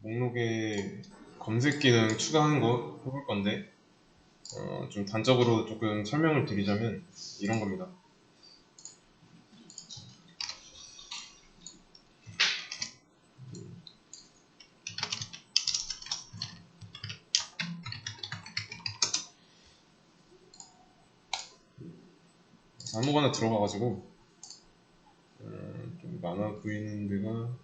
목록에 검색 기능 추가하는 거 해볼 건데 좀 단적으로 조금 설명을 드리자면 이런 겁니다. 아무거나 들어가가지고 좀 많아 보이는 데가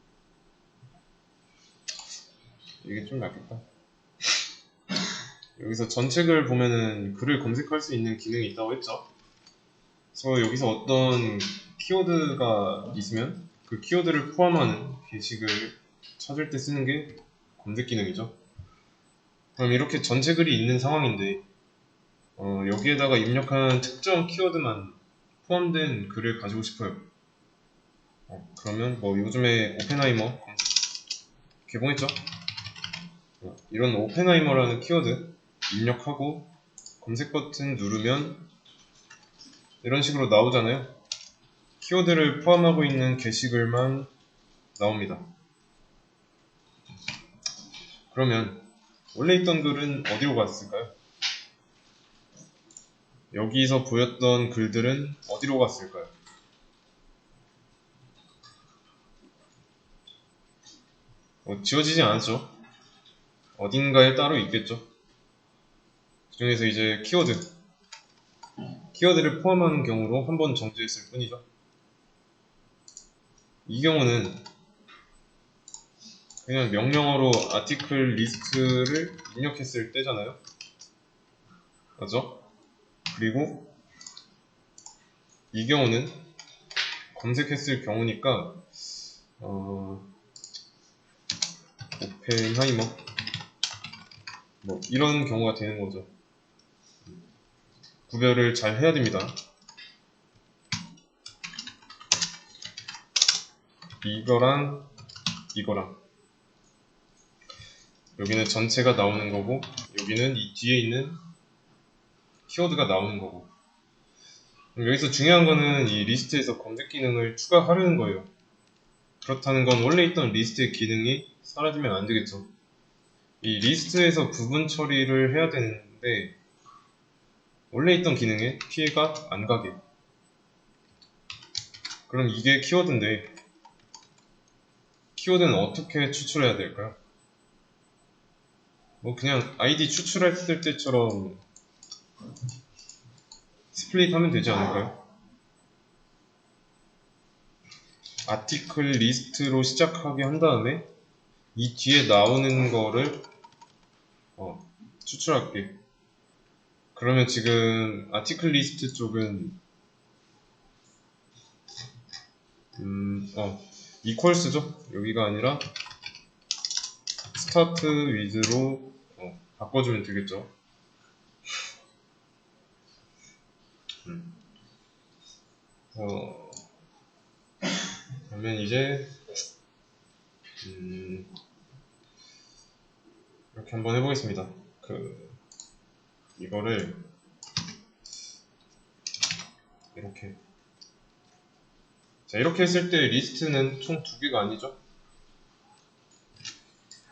이게 좀 낫겠다. 여기서 전책을 보면은 글을 검색할 수 있는 기능이 있다고 했죠. 그래서 여기서 어떤 키워드가 있으면 그 키워드를 포함하는 게시글 찾을 때 쓰는 게 검색 기능이죠. 그럼 이렇게 전체 글이 있는 상황인데 여기에다가 입력한 특정 키워드만 포함된 글을 가지고 싶어요. 그러면 뭐 요즘에 오펜하이머 개봉했죠? 이런 오펜하이머라는 키워드 입력하고 검색 버튼 누르면 이런 식으로 나오잖아요. 키워드를 포함하고 있는 게시글만 나옵니다. 그러면 원래 있던 글은 어디로 갔을까요? 여기서 보였던 글들은 어디로 갔을까요? 지워지지 않았죠. 어딘가에 따로 있겠죠. 그 중에서 이제 키워드를 포함하는 경우로 한번 정지했을 뿐이죠. 이 경우는 그냥 명령어로 아티클 리스트를 입력했을 때잖아요. 맞죠? 그리고 이 경우는 검색했을 경우니까 오펜하이머 뭐 이런 경우가 되는 거죠. 구별을 잘 해야 됩니다. 이거랑 여기는 전체가 나오는 거고 여기는 이 뒤에 있는 키워드가 나오는 거고. 여기서 중요한 거는 이 리스트에서 검색 기능을 추가하려는 거예요. 그렇다는 건 원래 있던 리스트의 기능이 사라지면 안 되겠죠. 이 리스트에서 부분 처리를 해야 되는데 원래 있던 기능에 피해가 안 가게. 그럼 이게 키워드인데 키워드는 어떻게 추출해야 될까요? 뭐 그냥 아이디 추출했을 때처럼 스플릿 하면 되지 않을까요? 아티클 리스트로 시작하게 한 다음에 이 뒤에 나오는 거를 추출할게. 그러면 지금 아티클 리스트 쪽은 equals죠? 여기가 아니라 start with로 바꿔주면 되겠죠. 그러면 이제 이렇게 한번 해보겠습니다. 이거를 이렇게 자 이렇게 했을 때 리스트는 총 2개가 아니죠.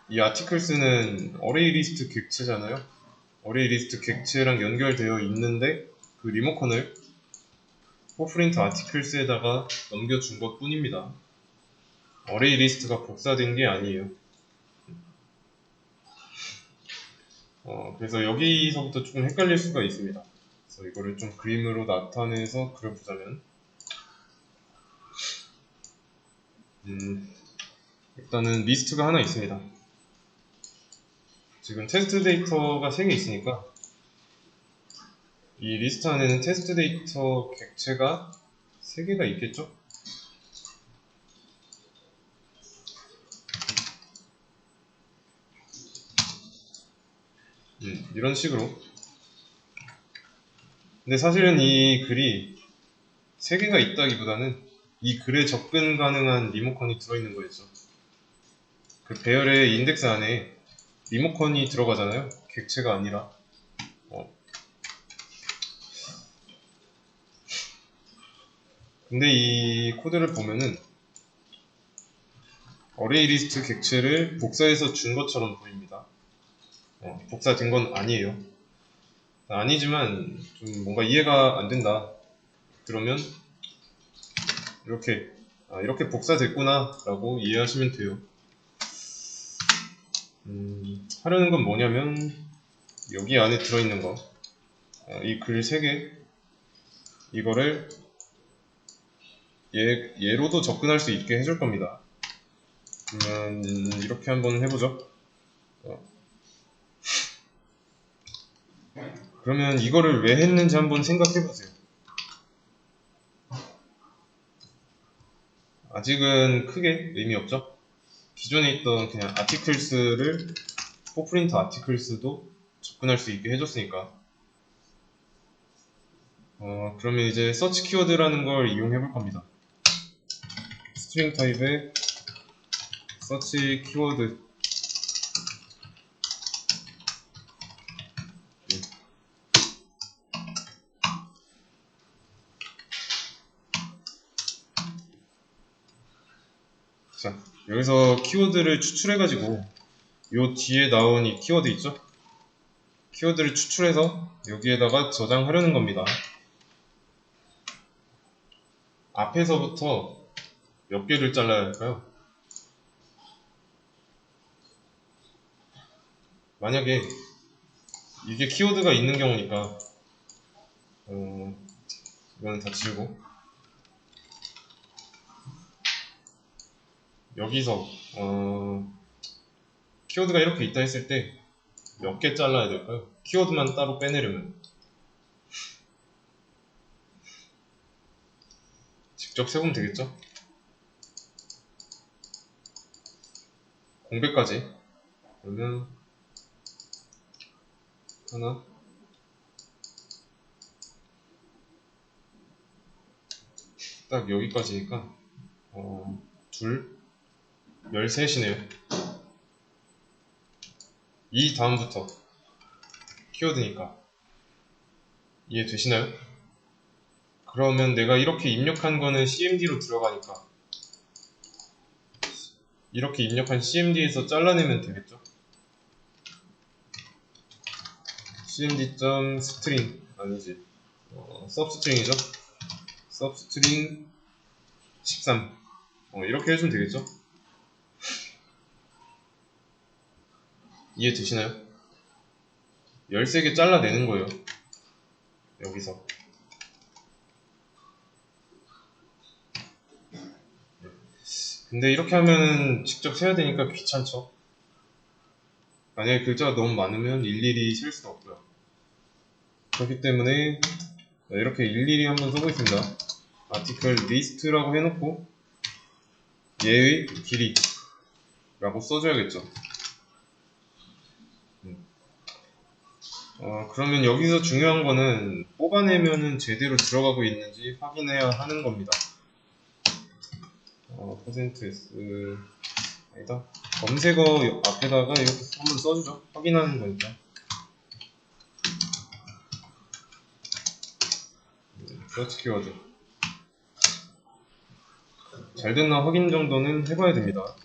이 아티클스는 어레이 리스트 객체잖아요. 어레이 리스트 객체랑 연결되어 있는데 그 리모컨을 포프린트 아티클스에다가 넘겨준 것 뿐입니다. 어레이 리스트가 복사된 게 아니에요. 그래서 여기서부터 조금 헷갈릴 수가 있습니다. 그래서 이거를 좀 그림으로 나타내서 그려보자면 일단은 리스트가 하나 있습니다. 지금 테스트 데이터가 3개 있으니까 이 리스트 안에는 테스트 데이터 객체가 3개가 있겠죠? 이런 식으로. 근데 사실은 이 글이 3개가 있다기보다는 이 글에 접근 가능한 리모컨이 들어있는 거였죠. 그 배열의 인덱스 안에 리모컨이 들어가잖아요. 객체가 아니라. 근데 이 코드를 보면은 어레이 리스트 객체를 복사해서 준 것처럼 보입니다. 복사된 건 아니에요. 아니지만 좀 뭔가 이해가 안 된다. 그러면 이렇게 복사됐구나 라고 이해하시면 돼요. 하려는 건 뭐냐면 여기 안에 들어있는 거, 이 글 3개, 이거를 얘로도 접근할 수 있게 해줄 겁니다. 그러면 이렇게 한번 해보죠. 그러면 이거를 왜 했는지 한번 생각해보세요. 아직은 크게 의미 없죠? 기존에 있던 그냥 아티클스를 포프린트 아티클스도 접근할 수 있게 해줬으니까. 그러면 이제 서치 키워드라는 걸 이용해 볼 겁니다. 스트링 타입의 서치 키워드. 자, 여기서 키워드를 추출해가지고 요 뒤에 나온 이 키워드 있죠? 키워드를 추출해서 여기에다가 저장하려는 겁니다. 앞에서부터 몇 개를 잘라야 할까요? 만약에 이게 키워드가 있는 경우니까 이거는 다 지우고 여기서 키워드가 이렇게 있다 했을 때 몇 개 잘라야 될까요? 키워드만 따로 빼내려면 직접 세보면 되겠죠? 공백까지. 그러면 하나, 딱 여기까지니까 둘, 13이네요. 이 다음부터 키워드니까 이해되시나요? 그러면 내가 이렇게 입력한 거는 cmd로 들어가니까 이렇게 입력한 cmd에서 잘라내면 되겠죠? cmd.string 아니지, substring이죠? substring 13 이렇게 해주면 되겠죠? 이해되시나요? 13개 잘라내는 거예요. 여기서 근데 이렇게 하면은 직접 세야 되니까 귀찮죠? 만약에 글자가 너무 많으면 일일이 셀 수도 없고요. 그렇기 때문에 이렇게 일일이 한번 써보겠습니다. article list라고 해놓고 얘의 길이라고 써줘야겠죠. 그러면 여기서 중요한 거는 뽑아내면은 제대로 들어가고 있는지 확인해야 하는 겁니다. %s 아니다. 검색어 앞에다가 이렇게 한번 써주죠. 확인하는 거니까. 서치 키워드 잘 됐나 확인 정도는 해봐야 됩니다.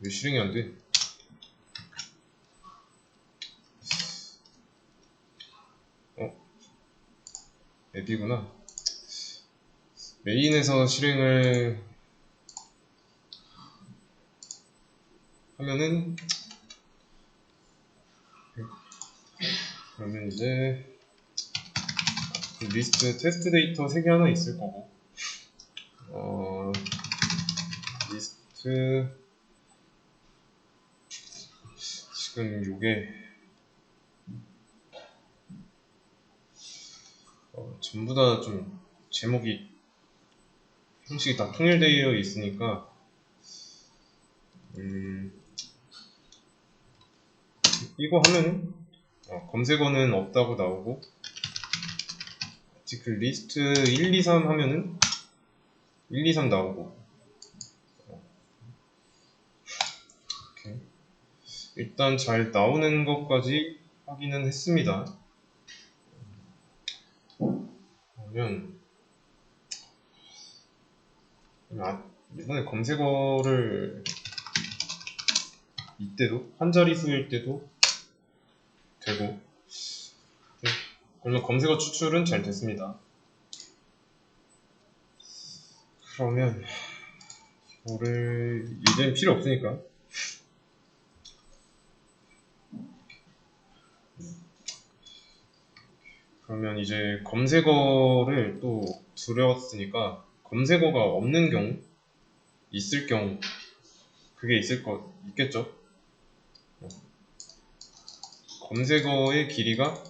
왜 실행이 안 돼? 앱이구나. 메인에서 실행을 하면은 그러면 이제 리스트 테스트 데이터 3개 하나 있을 거고 리스트 지금 요게 전부 다 좀 제목이 형식이 다 통일되어 있으니까 이거 하면은 검색어는 없다고 나오고 아티클 리스트 1, 2, 3 하면은 1, 2, 3 나오고 이렇게. 일단 잘 나오는 것까지 확인은 했습니다. 그러면 이번에 검색어를 이때도 한 자릿수일 때도 되고, 그러면 검색어 추출은 잘 됐습니다. 그러면 이거를 이제는 필요 없으니까 그러면 이제 검색어를 또 들여왔으니까 검색어가 없는 경우, 있을 경우, 그게 있겠죠? 검색어의 길이가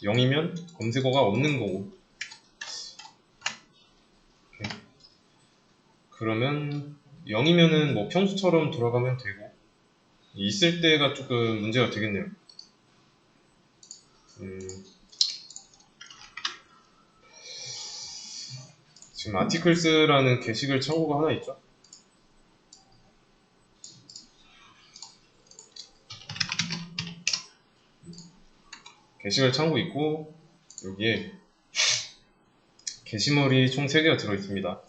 0이면 검색어가 없는 거고, 그러면 0이면은 뭐 평소처럼 돌아가면 되고, 있을 때가 조금 문제가 되겠네요. 지금 articles라는 게시글 창구가 하나 있죠? 게시글 창구 있고, 여기에 게시물이 총 3개가 들어있습니다.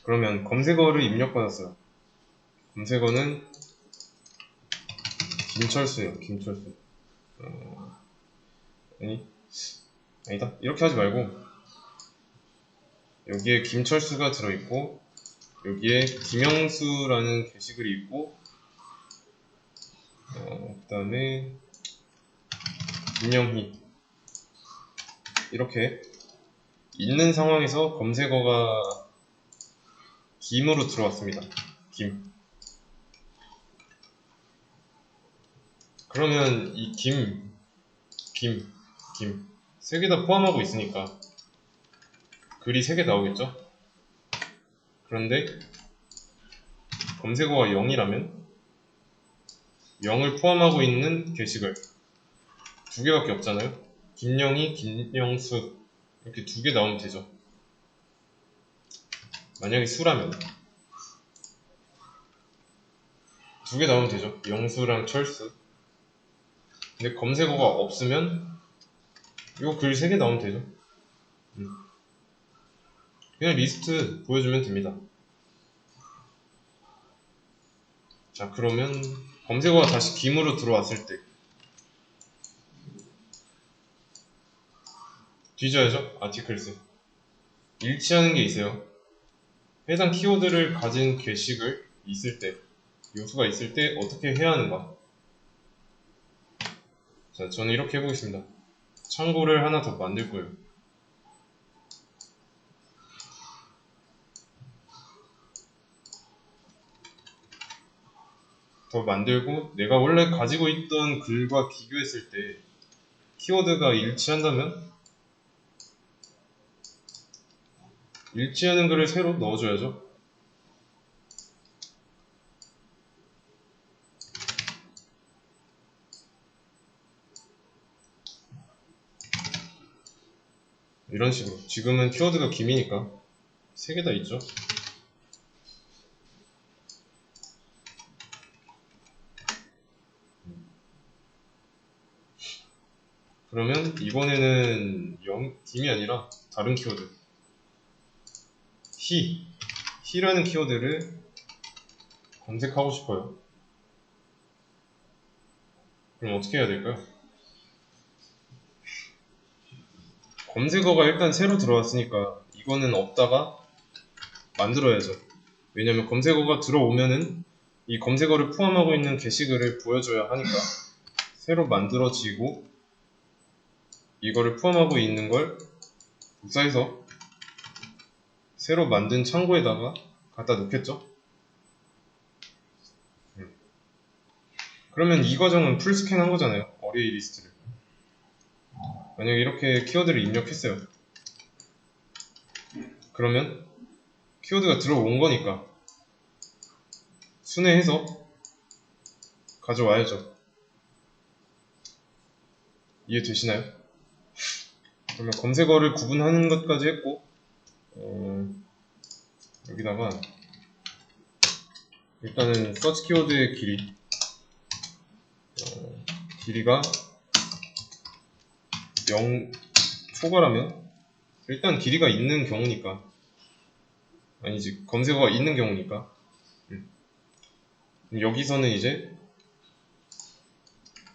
그러면 검색어를 입력받았어요. 검색어는 김철수예요. 김철수. 아니다. 이렇게 하지 말고 여기에 김철수가 들어있고 여기에 김영수라는 게시글이 있고 그 다음에 김영희 이렇게 있는 상황에서 검색어가 김으로 들어왔습니다. 김. 그러면 이 김 세 개 다 포함하고 있으니까 글이 3개 나오겠죠? 그런데 검색어가 0이라면 0을 포함하고 있는 게시글 2개밖에 없잖아요. 김영희, 김영수 이렇게 2개 나오면 되죠. 만약에 수라면 2개 나오면 되죠. 영수랑 철수. 근데 검색어가 없으면 이거 글 3개 나오면 되죠. 그냥 리스트 보여주면 됩니다. 자, 그러면 검색어가 다시 김으로 들어왔을 때 뒤져야죠. articles 일치하는 게 있어요. 해당 키워드를 가진 게시글 있을 때, 요소가 있을 때 어떻게 해야 하는가? 자, 저는 이렇게 해보겠습니다. 창고를 하나 더 만들 거예요. 더 만들고 내가 원래 가지고 있던 글과 비교했을 때 키워드가 일치한다면 일치하는 글을 새로 넣어줘야죠. 이런 식으로. 지금은 키워드가 김이니까 3개 다 있죠. 그러면 이번에는 김이 아니라 다른 키워드 히라는 키워드를 검색하고 싶어요. 그럼 어떻게 해야 될까요? 검색어가 일단 새로 들어왔으니까 이거는 없다가 만들어야죠. 왜냐면 검색어가 들어오면은 이 검색어를 포함하고 있는 게시글을 보여줘야 하니까 새로 만들어지고 이거를 포함하고 있는 걸 복사해서 새로 만든 창고에다가 갖다 놓겠죠. 그러면 이 과정은 풀스캔 한 거잖아요. 어레이 리스트를. 만약에 이렇게 키워드를 입력했어요. 그러면 키워드가 들어온 거니까 순회해서 가져와야죠. 이해되시나요? 그러면 검색어를 구분하는 것까지 했고 여기다가 일단은 서치 키워드의 길이가 0 초과라면, 일단 길이가 있는 경우니까, 아니지, 검색어가 있는 경우니까, 여기서는 이제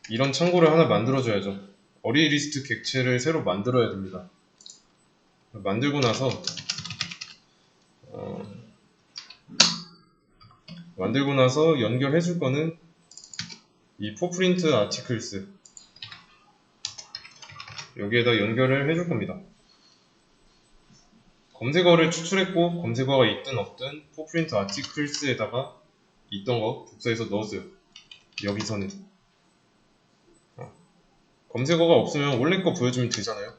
이런 창고를 하나 만들어줘야죠. 어레이 리스트 객체를 새로 만들어야 됩니다. 만들고 나서 연결해 줄 거는 이 포프린트 아티클스, 여기에다 연결을 해줄 겁니다. 검색어를 추출했고, 검색어가 있든 없든 포프린트 아티클스에다가 있던 거 복사해서 넣었어요. 여기서는 검색어가 없으면 원래 거 보여주면 되잖아요.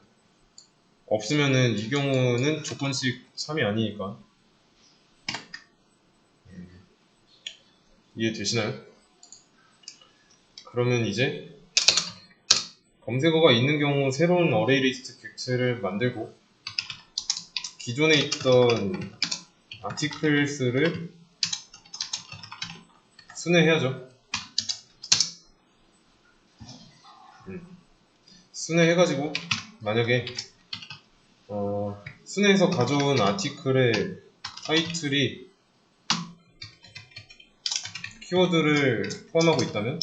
없으면은 이 경우는 조건식 3이 아니니까. 이해되시나요? 그러면 이제 검색어가 있는 경우 새로운 어레이 리스트 객체를 만들고, 기존에 있던 아티클스를 순회해야죠. 순회해가지고 만약에 순회해서 가져온 아티클의 타이틀이 키워드를 포함하고 있다면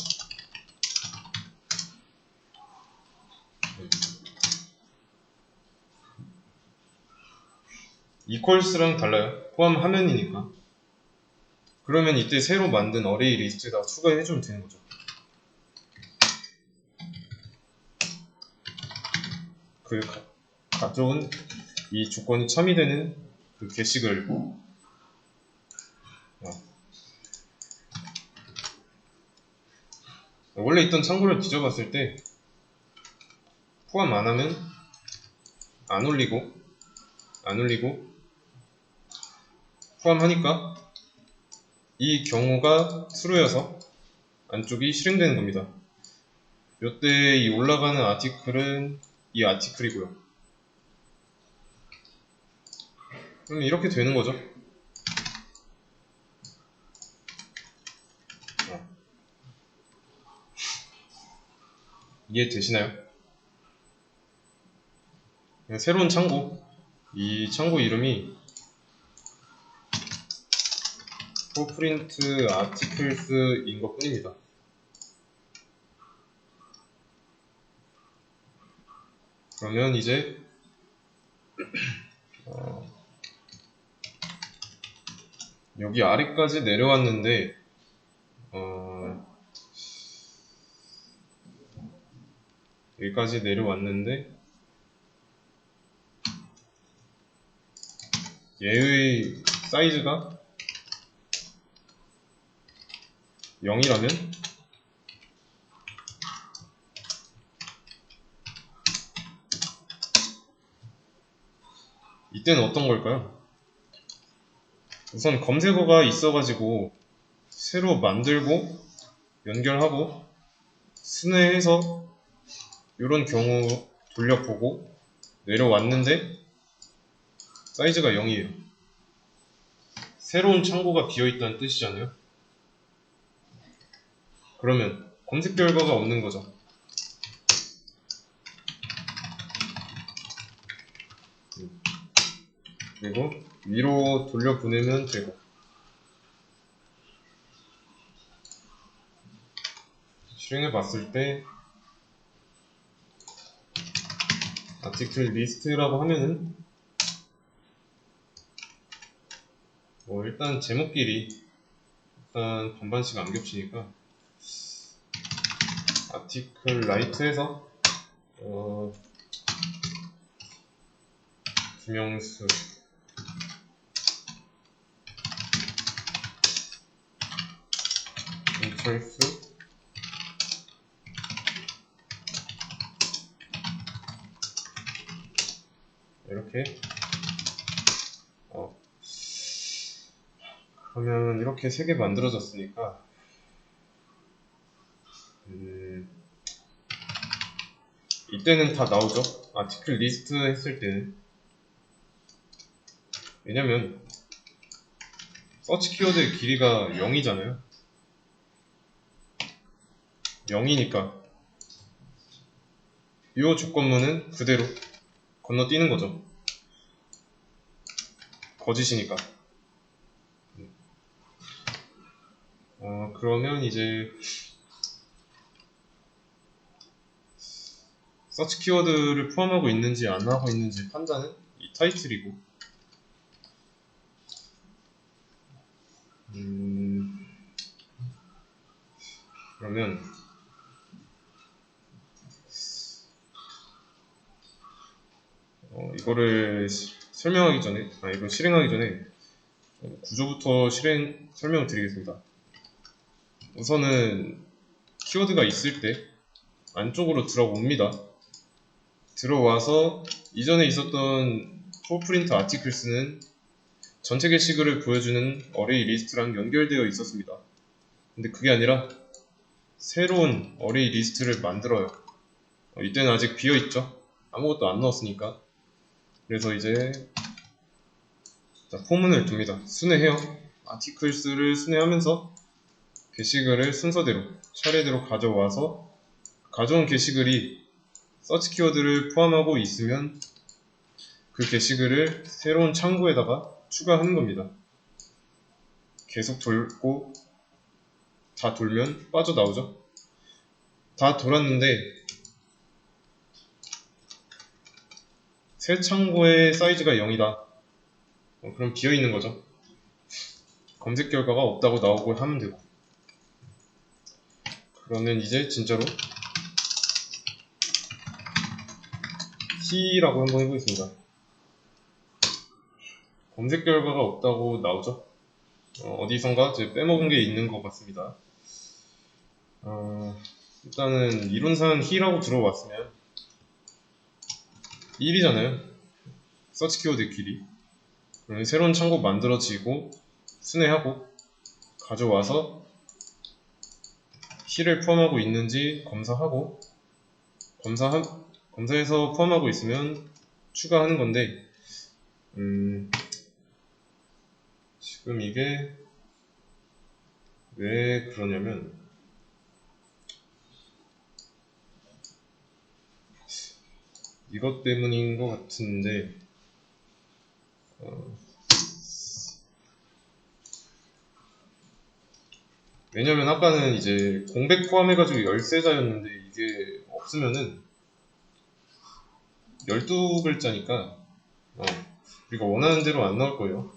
equals랑 달라요. 포함하면이니까. 그러면 이때 새로 만든 어레이 리스트에다 추가해주면 되는 거죠. 그 가져온 이 조건이 참이되는 그 게시글, 원래 있던 창구를 뒤져봤을 때 포함 안 하면 안 올리고 포함하니까 이 경우가 true여서 안쪽이 실행되는 겁니다. 요때 이 올라가는 아티클은 이 아티클이고요. 그럼 이렇게 되는 거죠. 이해되시나요? 새로운 창구, 이 창구 이름이 포프린트 아티클스인 것 뿐입니다. 그러면 이제 여기 아래까지 내려왔는데 여기까지 내려왔는데 얘의 사이즈가 0이라면 이때는 어떤 걸까요? 우선 검색어가 있어가지고 새로 만들고 연결하고 순회해서 이런 경우 돌려보고 내려왔는데 사이즈가 0이에요. 새로운 창고가 비어있다는 뜻이잖아요. 그러면 검색 결과가 없는 거죠. 그리고 위로 돌려보내면 되고, 실행해 봤을 때 아티클 리스트라고 하면은 일단 제목끼리 일단 반반씩 안 겹치니까 아티클 라이트에서 김영수 김철수 이렇게 그러면 이렇게 3개 만들어졌으니까 이때는 다 나오죠. 아티클 리스트 했을 때는. 왜냐면 서치 키워드의 길이가 0이잖아요. 0이니까 이 조건문은 그대로 건너뛰는 거죠. 거짓이니까. 그러면 이제 서치 키워드를 포함하고 있는지 안 하고 있는지 판단은 이 타이틀이고, 그러면 이거를 설명하기 전에, 이걸 실행하기 전에 구조부터 설명을 드리겠습니다. 우선은 키워드가 있을 때 안쪽으로 들어옵니다. 들어와서 이전에 있었던 forPrint articles는 전체 게시글을 보여주는 어레이 리스트랑 연결되어 있었습니다. 근데 그게 아니라 새로운 어레이 리스트를 만들어요. 이때는 아직 비어있죠. 아무것도 안 넣었으니까. 그래서 이제 포문을 둡니다. 순회해요. articles를 순회하면서 게시글을 순서대로 차례대로 가져와서 가져온 게시글이 서치 키워드를 포함하고 있으면 그 게시글을 새로운 창구에다가 추가하는 겁니다. 계속 돌고 다 돌면 빠져나오죠. 다 돌았는데 새 창구의 사이즈가 0이다. 그럼 비어있는 거죠. 검색 결과가 없다고 나오고 하면 되고. 그러면 이제 진짜로 C라고 한번 해보겠습니다. 검색 결과가 없다고 나오죠. 어디선가 빼먹은 게 있는 것 같습니다. 일단은 이론상 He라고 들어왔으면 1이잖아요. 서치 키워드 길이. 그러면 새로운 창구 만들어지고 순회하고 가져와서 He를 포함하고 있는지 검사하고 검사해서 포함하고 있으면 추가하는 건데, 지금 이게 왜 그러냐면 이것 때문인 것 같은데, 왜냐면 아까는 이제 공백 포함해가지고 13자였는데 이게 없으면은 12글자니까 우리가 원하는 대로 안 나올 거예요.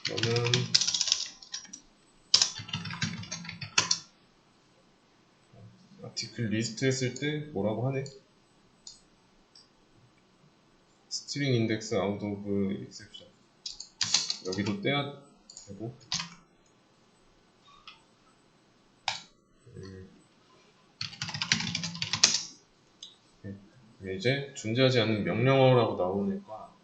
그러면 아티클 리스트 했을 때 뭐라고 하네? 스트링 인덱스 아웃 오브 익셉션. 여기도 떼야 되고, 이제 존재하지 않는 명령어라고 나오니까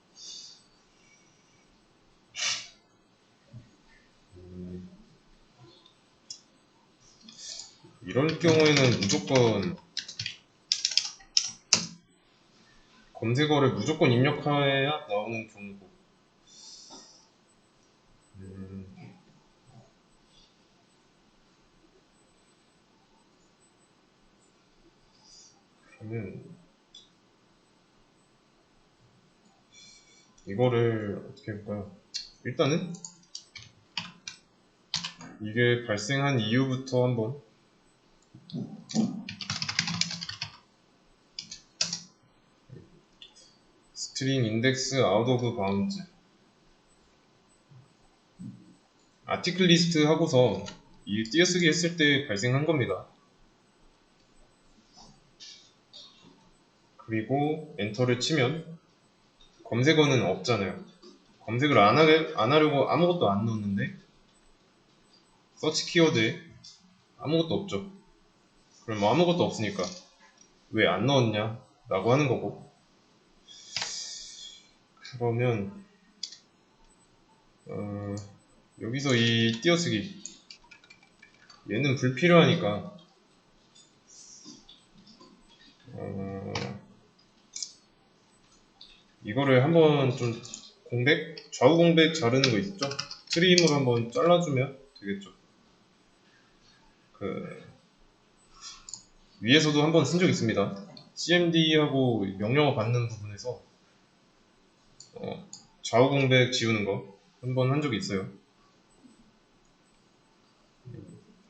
이럴 경우에는 무조건 검색어를 무조건 입력해야 나오는 경우고, 그러면 이거를 어떻게 할까요? 일단은 이게 발생한 이유부터 한번 스트링 인덱스 아웃 오브 바운드 아티클 리스트 하고서 이 띄어쓰기 했을 때 발생한 겁니다. 그리고 엔터를 치면 검색어는 없잖아요. 검색을 안 하려고 아무것도 안 넣었는데 서치 키워드에 아무것도 없죠. 그럼 뭐 아무것도 없으니까 왜 안 넣었냐 라고 하는 거고, 그러면 여기서 이 띄어쓰기 얘는 불필요하니까 이거를 한번 좀 공백, 좌우 공백 자르는 거 있죠? 트림으로 한번 잘라주면 되겠죠. 위에서도 한번 쓴 적 있습니다. CMD하고 명령어 받는 부분에서 좌우 공백 지우는 거 한번 한 적이 있어요.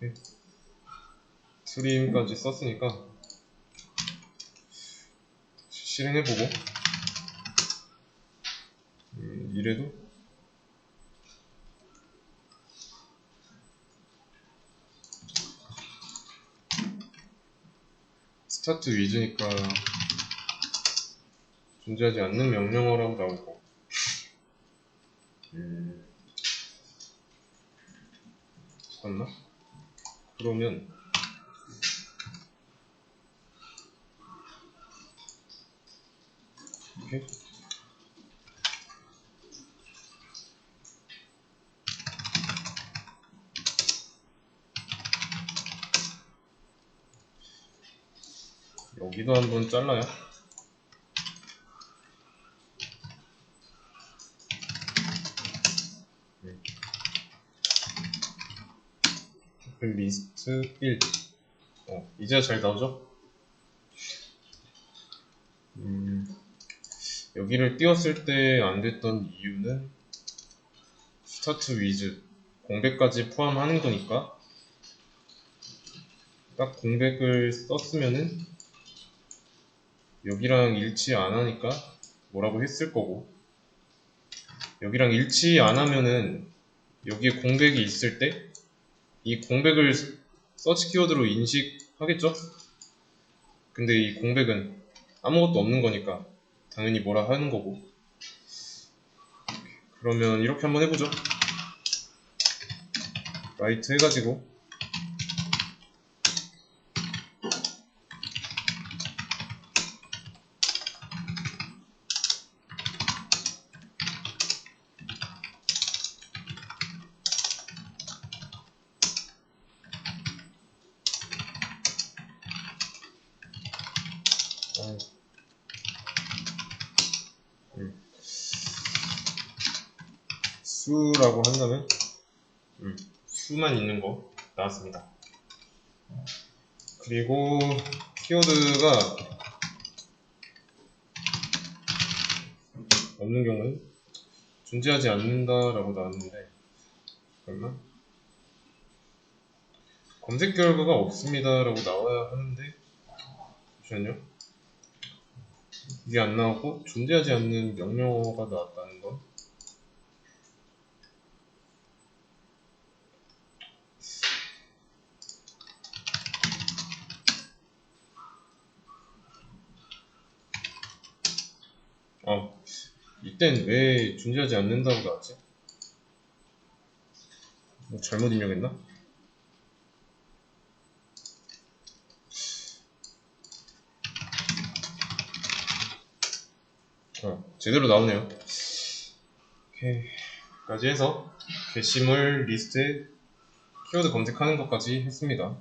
이렇게 트림까지 썼으니까 실행해보고 이래도 스타트 위즈니까 존재하지 않는 명령어라고 나오고 잠깐만. 그러면 이렇게 여기도 한번 잘라요. 리스트 빌드. 이제야 잘 나오죠? 여기를 띄웠을 때 안 됐던 이유는 스타트 위즈 공백까지 포함하는 거니까 딱 공백을 썼으면은 여기랑 일치 안 하니까 뭐라고 했을 거고, 여기랑 일치 안 하면은 여기에 공백이 있을 때 이 공백을 서치 키워드로 인식하겠죠? 근데 이 공백은 아무것도 없는 거니까 당연히 뭐라 하는 거고. 그러면 이렇게 한번 해보죠. 라이트 해가지고 수라고 한다면 수만 있는 거 나왔습니다. 그리고 키워드가 없는 경우는 존재하지 않는다라고 나왔는데, 잠깐만. 검색 결과가 없습니다라고 나와야 하는데, 잠시만요. 이게 안 나오고 존재하지 않는 명령어가 나왔다는 건 이땐 왜 존재하지 않는다고 나왔지? 뭐 잘못 입력했나? 제대로 나오네요. 오케이. 까지 해서 게시물 리스트에 키워드 검색하는 것까지 했습니다.